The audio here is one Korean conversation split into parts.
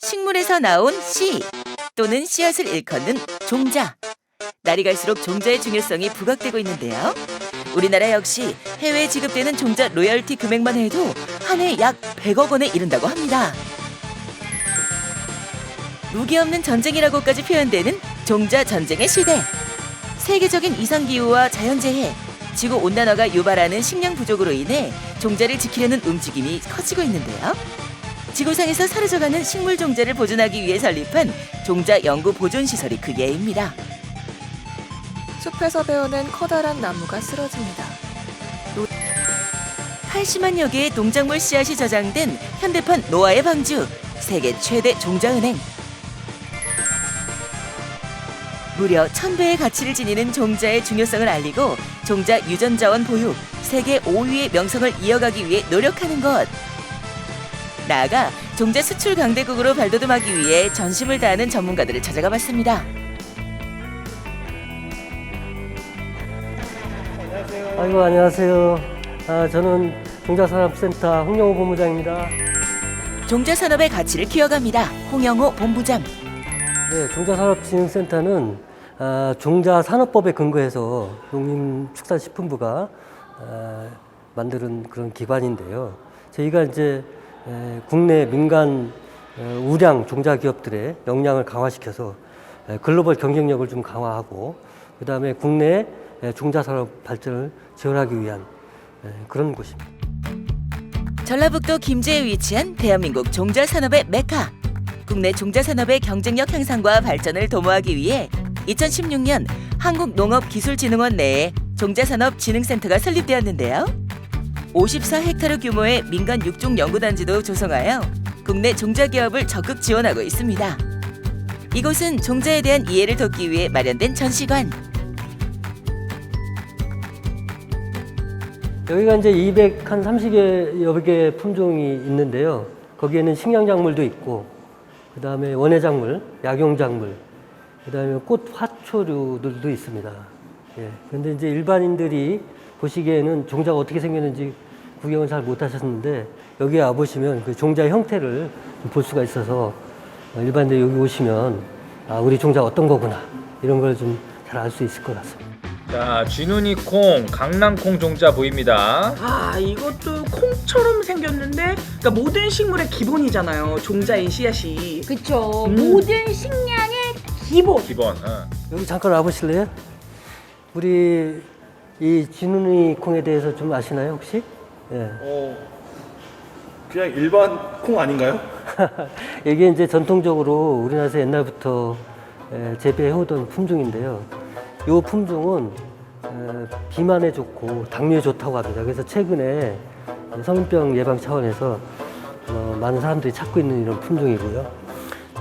식물에서 나온 씨 또는 씨앗을 일컫는 종자. 날이 갈수록 종자의 중요성이 부각되고 있는데요. 우리나라 역시 해외에 지급되는 종자 로열티 금액만 해도 한 해 약 100억 원에 이른다고 합니다. 무기 없는 전쟁이라고까지 표현되는 종자 전쟁의 시대. 세계적인 이상기후와 자연재해, 지구온난화가 유발하는 식량 부족으로 인해 종자를 지키려는 움직임이 커지고 있는데요. 지구상에서 사라져가는 식물 종자를 보존하기 위해 설립한 종자 연구 보존 시설이 그 예입니다. 숲에서 베어낸 커다란 나무가 쓰러집니다. 80만여 개의 농작물 씨앗이 저장된 현대판 노아의 방주, 세계 최대 종자은행. 무려 1000배의 가치를 지니는 종자의 중요성을 알리고 종자 유전자원 보유, 세계 5위의 명성을 이어가기 위해 노력하는 것. 나아가 종자 수출 강대국으로 발돋움하기 위해 전심을 다하는 전문가들을 찾아가 봤습니다. 아이고, 안녕하세요. 저는 종자산업센터 홍영호 본부장입니다. 종자산업의 가치를 키워갑니다. 홍영호 본부장. 네, 종자산업진흥센터는 종자산업법에 근거해서 농림축산식품부가 만드는 그런 기관인데요. 저희가 이제 국내 민간 우량 종자기업들의 역량을 강화시켜서 글로벌 경쟁력을 좀 강화하고, 그다음에 국내 종자산업 발전을 지원하기 위한 그런 곳입니다. 전라북도 김제에 위치한 대한민국 종자산업의 메카. 국내 종자산업의 경쟁력 향상과 발전을 도모하기 위해 2016년 한국농업기술진흥원 내에 종자산업진흥센터가 설립되었는데요. 54헥타르 규모의 민간 육종 연구단지도 조성하여 국내 종자기업을 적극 지원하고 있습니다. 이곳은 종자에 대한 이해를 돕기 위해 마련된 전시관. 여기가 이제 230여 개 품종이 있는데요. 거기에는 식량작물도 있고, 그 다음에 원예작물, 약용작물, 그 다음에 꽃 화초류들도 있습니다. 예. 그런데 이제 일반인들이 보시기에는 종자가 어떻게 생겼는지 구경을 잘 못 하셨는데, 여기 와보시면 그 종자의 형태를 볼 수가 있어서 일반인들 여기 오시면 우리 종자가 어떤 거구나, 이런 걸 좀 잘 알 수 있을 것 같습니다. 자, 쥐눈이 콩, 강낭콩 종자 보입니다. 아, 이것도 콩처럼 생겼는데, 그러니까 모든 식물의 기본이잖아요. 종자인 씨앗이. 그쵸. 모든 식량의 기본. 기본. 여기 잠깐 와보실래요? 우리 이 쥐눈이 콩에 대해서 좀 아시나요, 혹시? 예. 그냥 일반 콩 아닌가요? 이게 이제 전통적으로 우리나라에서 옛날부터 재배해오던 품종인데요. 이 품종은 비만에 좋고 당뇨에 좋다고 합니다. 그래서 최근에 성인병 예방 차원에서 많은 사람들이 찾고 있는 이런 품종이고요.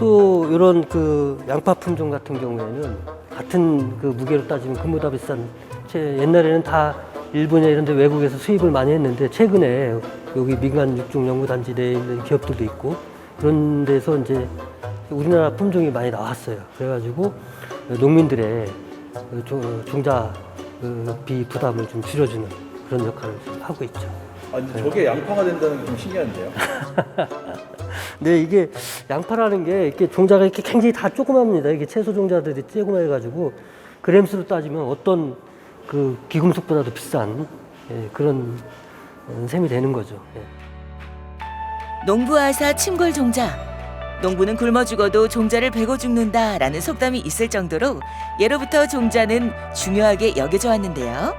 또 이런 그 양파 품종 같은 경우에는 같은 그 무게로 따지면 금보다 비싼, 옛날에는 다 일본이나 이런 데 외국에서 수입을 많이 했는데, 최근에 여기 민간 육종 연구단지 내에 있는 기업들도 있고 그런 데서 이제 우리나라 품종이 많이 나왔어요. 그래가지고 농민들의 종자비 부담을 좀 줄여주는 그런 역할을 좀 하고 있죠. 아니, 저게 양파가 된다는 게 좀 신기한데요? 네, 이게 양파라는 게 이렇게 종자가 이렇게 굉장히 다 조그맣니다. 이게 채소 종자들이 조그매가지고 그램수로 따지면 어떤 그 귀금속보다도 비싼 그런 셈이 되는 거죠. 농부아사 침골 종자. 농부는 굶어 죽어도 종자를 베고 죽는다라는 속담이 있을 정도로 예로부터 종자는 중요하게 여겨져 왔는데요.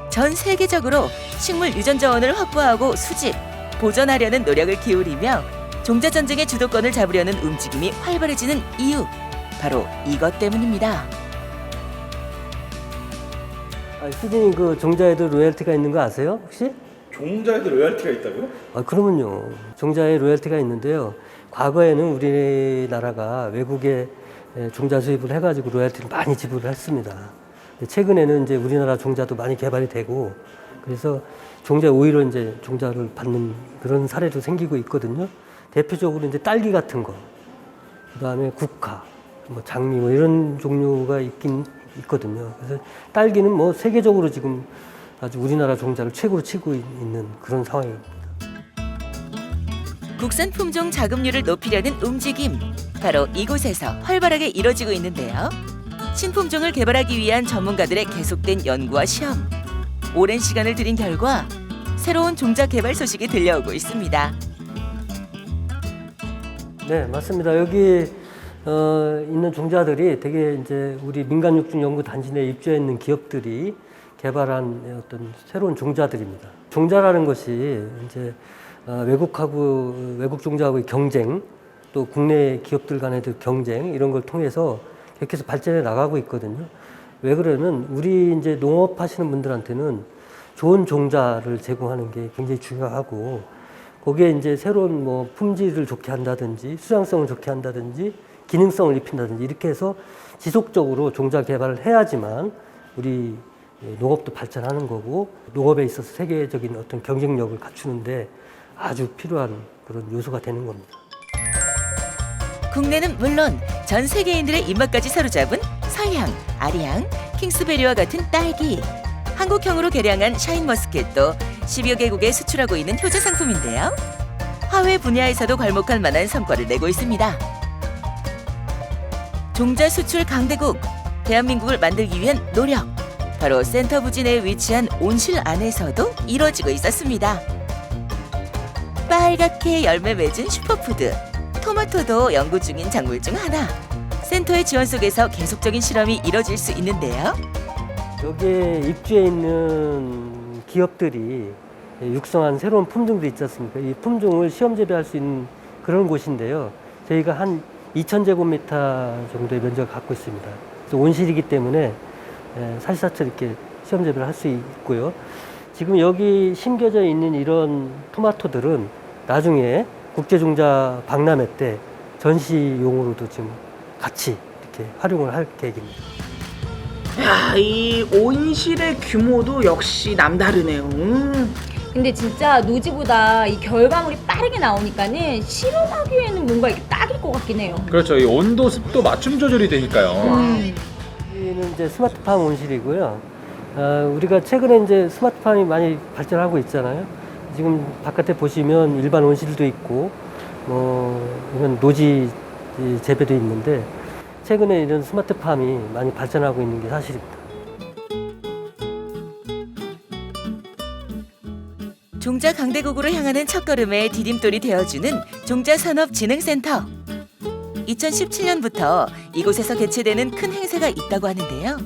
전 세계적으로 식물 유전자원을 확보하고 수집, 보존하려는 노력을 기울이며 종자 전쟁의 주도권을 잡으려는 움직임이 활발해지는 이유, 바로 이것 때문입니다. 수진이 그 종자에도 로열티가 있는 거 아세요, 혹시? 종자에도 로열티가 있다고요? 그러면요. 종자에 로열티가 있는데요. 과거에는 우리나라가 외국에 종자 수입을 해가지고 로열티를 많이 지불을 했습니다. 최근에는 이제 우리나라 종자도 많이 개발이 되고, 그래서 종자에 오히려 이제 종자를 받는 그런 사례도 생기고 있거든요. 대표적으로 이제 딸기 같은 거, 그 다음에 국화, 뭐 장미 뭐 이런 종류가 있긴 있거든요. 그래서 딸기는 뭐 세계적으로 지금 아주 우리나라 종자를 최고로 치고 있는 그런 상황입니다. 국산 품종 자급률을 높이려는 움직임, 바로 이곳에서 활발하게 이뤄지고 있는데요. 신품종을 개발하기 위한 전문가들의 계속된 연구와 시험, 오랜 시간을 들인 결과 새로운 종자 개발 소식이 들려오고 있습니다. 네, 맞습니다. 여기 있는 종자들이 되게 이제 우리 민간육중연구단지 내에 입주해 있는 기업들이 개발한 어떤 새로운 종자들입니다. 종자라는 것이 이제 외국 종자하고의 경쟁, 또 국내 기업들 간의 경쟁 이런 걸 통해서 계속해서 발전해 나가고 있거든요. 왜 그러면 우리 이제 농업하시는 분들한테는 좋은 종자를 제공하는 게 굉장히 중요하고 거기에 이제 새로운 뭐 품질을 좋게 한다든지 수량성을 좋게 한다든지 기능성을 입힌다든지 이렇게 해서 지속적으로 종자 개발을 해야지만 우리 농업도 발전하는 거고 농업에 있어서 세계적인 어떤 경쟁력을 갖추는데 아주 필요한 그런 요소가 되는 겁니다. 국내는 물론 전 세계인들의 입맛까지 사로잡은 서향, 아리향, 킹스베리와 같은 딸기, 한국형으로 개량한 샤인머스켓도 10여 개국에 수출하고 있는 효자 상품인데요. 화훼 분야에서도 괄목할 만한 성과를 내고 있습니다. 종자 수출 강대국, 대한민국을 만들기 위한 노력, 바로 센터 부지 내에 위치한 온실 안에서도 이루어지고 있었습니다. 빨갛게 열매 맺은 슈퍼푸드, 토마토도 연구 중인 작물 중 하나. 센터의 지원 속에서 계속적인 실험이 이뤄질 수 있는데요. 여기에 입주해 있는 기업들이 육성한 새로운 품종도 있지 않습니까? 이 품종을 시험 재배할 수 있는 그런 곳인데요. 저희가 한 2,000제곱미터 정도의 면적을 갖고 있습니다. 그래서 온실이기 때문에 사시사철 이렇게 시험 재배를 할 수 있고요. 지금 여기 심겨져 있는 이런 토마토들은 나중에 국제종자 박람회 때 전시용으로도 지금 같이 이렇게 활용을 할 계획입니다. 야, 이 온실의 규모도 역시 남다르네요. 근데 진짜 노지보다 이 결과물이 빠르게 나오니까는 실험하기에는 뭔가 이게 딱일 것 같긴 해요. 그렇죠. 이 온도 습도 맞춤 조절이 되니까요. 여기는 이제 스마트팜 온실이고요. 우리가 최근에 이제 스마트팜이 많이 발전하고 있잖아요. 지금 바깥에 보시면 일반 온실도 있고, 이런 노지 재배도 있는데, 최근에 이런 스마트팜이 많이 발전하고 있는 게 사실입니다. 종자 강대국으로 향하는 첫걸음의 디딤돌이 되어주는 종자산업진흥센터. 2017년부터 이곳에서 개최되는 큰 행사가 있다고 하는데요.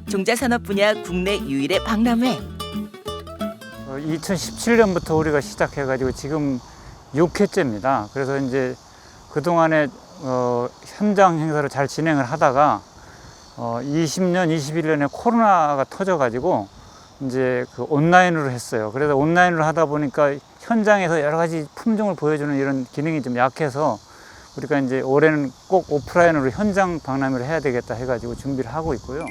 종자산업 분야 국내 유일의 박람회. 2017년부터 우리가 시작해가지고 지금 6회째입니다. 그래서 이제 그동안에 현장 행사를 잘 진행을 하다가 20년, 21년에 코로나가 터져가지고 이제 그 온라인으로 했어요. 그래서 온라인으로 하다 보니까 현장에서 여러 가지 품종을 보여주는 이런 기능이 좀 약해서 우리가 이제 올해는 꼭 오프라인으로 현장 박람회를 해야 되겠다 해가지고 준비를 하고 있고요.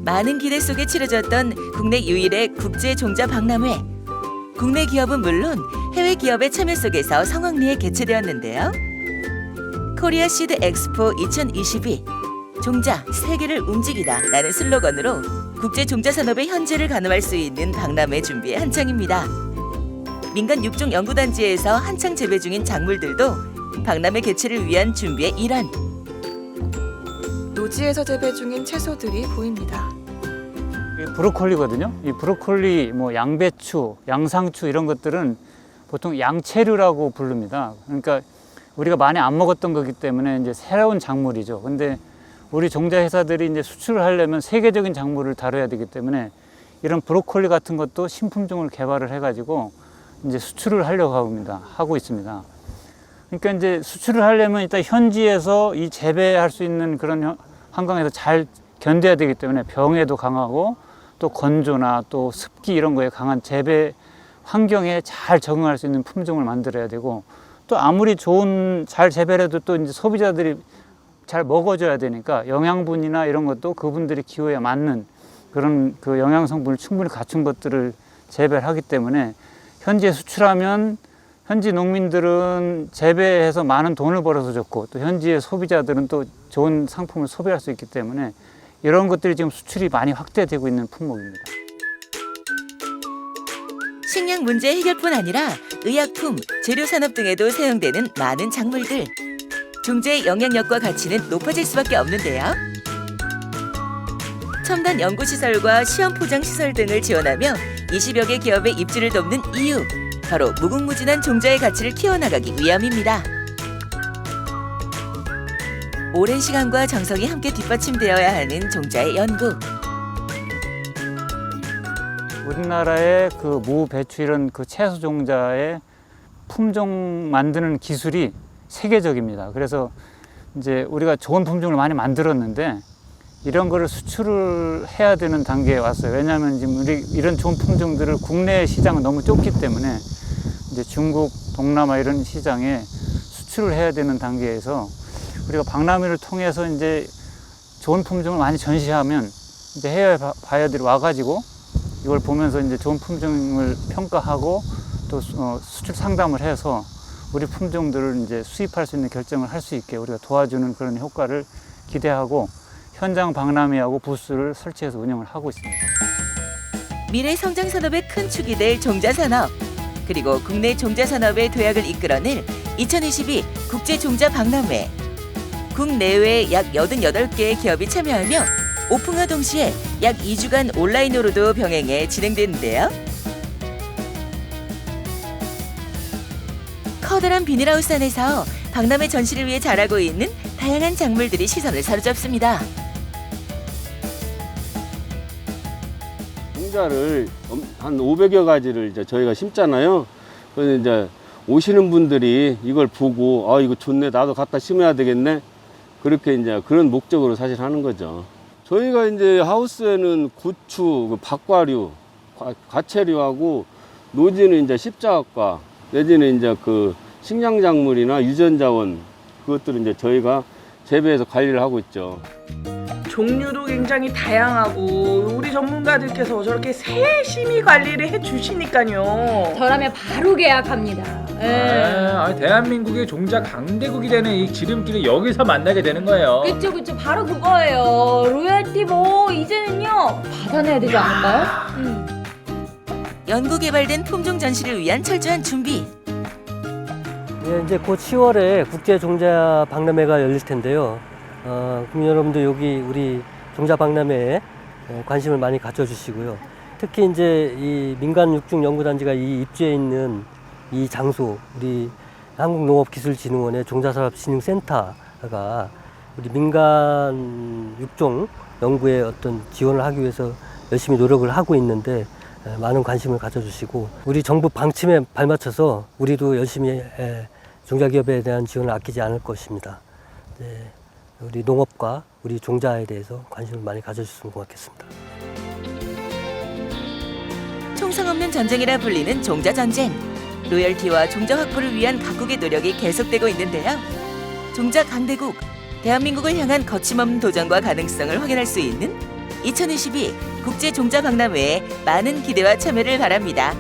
많은 기대 속에 치러졌던 국내 유일의 국제 종자 박람회. 국내 기업은 물론 해외 기업의 참여 속에서 성황리에 개최되었는데요. 코리아 시드 엑스포 2022 종자 세계를 움직이다라는 슬로건으로 국제 종자 산업의 현재를 가늠할 수 있는 박람회 준비에 한창입니다. 민간 육종 연구단지에서 한창 재배 중인 작물들도 박람회 개최를 위한 준비의 일환. 노지에서 재배 중인 채소들이 보입니다. 이게 브로콜리거든요. 이 브로콜리, 뭐 양배추, 양상추 이런 것들은 보통 양채류라고 부릅니다. 그러니까 우리가 많이 안 먹었던 거기 때문에 이제 새로운 작물이죠. 근데 우리 종자 회사들이 이제 수출을 하려면 세계적인 작물을 다뤄야 되기 때문에 이런 브로콜리 같은 것도 신품종을 개발을 해가지고 이제 수출을 하려고 하고 있습니다. 그러니까 이제 수출을 하려면 일단 현지에서 이 재배할 수 있는 그런 환경에서 잘 견뎌야 되기 때문에 병에도 강하고 또 건조나 또 습기 이런 거에 강한 재배 환경에 잘 적응할 수 있는 품종을 만들어야 되고 또 아무리 잘 재배를 해도 또 이제 소비자들이 잘 먹어줘야 되니까 영양분이나 이런 것도 그분들이 기호에 맞는 그런 그 영양 성분을 충분히 갖춘 것들을 재배를 하기 때문에 현지에 수출하면 현지 농민들은 재배해서 많은 돈을 벌어서 좋고 또 현지의 소비자들은 또 좋은 상품을 소비할 수 있기 때문에 이런 것들이 지금 수출이 많이 확대되고 있는 품목입니다. 식량 문제 해결뿐 아니라 의약품, 재료산업 등에도 사용되는 많은 작물들. 종자의 영향력과 가치는 높아질 수밖에 없는데요. 첨단 연구시설과 시험 포장시설 등을 지원하며 20여 개 기업의 입지를 돕는 이유, 바로 무궁무진한 종자의 가치를 키워나가기 위함입니다. 오랜 시간과 정성이 함께 뒷받침되어야 하는 종자의 연구. 우리나라의 그 무, 배추 이런 그 채소 종자의 품종 만드는 기술이 세계적입니다. 그래서 이제 우리가 좋은 품종을 많이 만들었는데 이런 거를 수출을 해야 되는 단계에 왔어요. 왜냐하면 지금 우리 이런 좋은 품종들을 국내 시장은 너무 좁기 때문에 이제 중국, 동남아 이런 시장에 수출을 해야 되는 단계에서 우리가 박람회를 통해서 이제 좋은 품종을 많이 전시하면 이제 해외 바이어들이 와가지고 이걸 보면서 이제 좋은 품종을 평가하고 또 수출 상담을 해서 우리 품종들을 이제 수입할 수 있는 결정을 할 수 있게 우리가 도와주는 그런 효과를 기대하고 현장 박람회하고 부스를 설치해서 운영을 하고 있습니다. 미래 성장 산업의 큰 축이 될 종자 산업, 그리고 국내 종자 산업의 도약을 이끌어낼 2022 국제 종자 박람회. 국내외 약 88개의 기업이 참여하며 오픈과 동시에 약 2주간 온라인으로도 병행해 진행되는데요. 커다란 비닐하우스 안에서 박람회 전시를 위해 자라고 있는 다양한 작물들이 시선을 사로잡습니다. 종자를 한 500여 가지를 이제 저희가 심잖아요. 그래서 이제 오시는 분들이 이걸 보고 이거 좋네, 나도 갖다 심어야 되겠네. 그렇게 이제 그런 목적으로 사실 하는 거죠. 저희가 이제 하우스에는 고추, 박과류, 과채류하고 노지는 이제 십자학과 내지는 이제 그 식량작물이나 유전자원 그것들을 이제 저희가 재배해서 관리를 하고 있죠. 종류도 굉장히 다양하고 우리 전문가들께서 저렇게 세심히 관리를 해주시니까요. 저라면 바로 계약합니다. 대한민국의 종자 강대국이 되는 이 지름길을 여기서 만나게 되는 거예요. 그쵸 바로 그거예요. 로열티 뭐 이제는요 받아내야 되지 않을까요? 연구 개발된 품종 전시를 위한 철저한 준비. 예, 이제 곧 10월에 국제 종자 박람회가 열릴 텐데요. 그럼 여러분들 여기 우리 종자 박람회에 관심을 많이 가져주시고요. 특히 이제 이 민간 육종 연구단지가 이 입지에 있는 이 장소, 우리 한국농업기술진흥원의 종자산업진흥센터가 우리 민간 육종 연구에 어떤 지원을 하기 위해서 열심히 노력을 하고 있는데 많은 관심을 가져주시고 우리 정부 방침에 발맞춰서 우리도 열심히 종자기업에 대한 지원을 아끼지 않을 것입니다. 네, 우리 농업과 우리 종자에 대해서 관심을 많이 가져주셨으면 고맙겠습니다. 총성 없는 전쟁이라 불리는 종자 전쟁. 로열티와 종자 확보를 위한 각국의 노력이 계속되고 있는데요. 종자 강대국, 대한민국을 향한 거침없는 도전과 가능성을 확인할 수 있는 2022 국제 종자 박람회에 많은 기대와 참여를 바랍니다.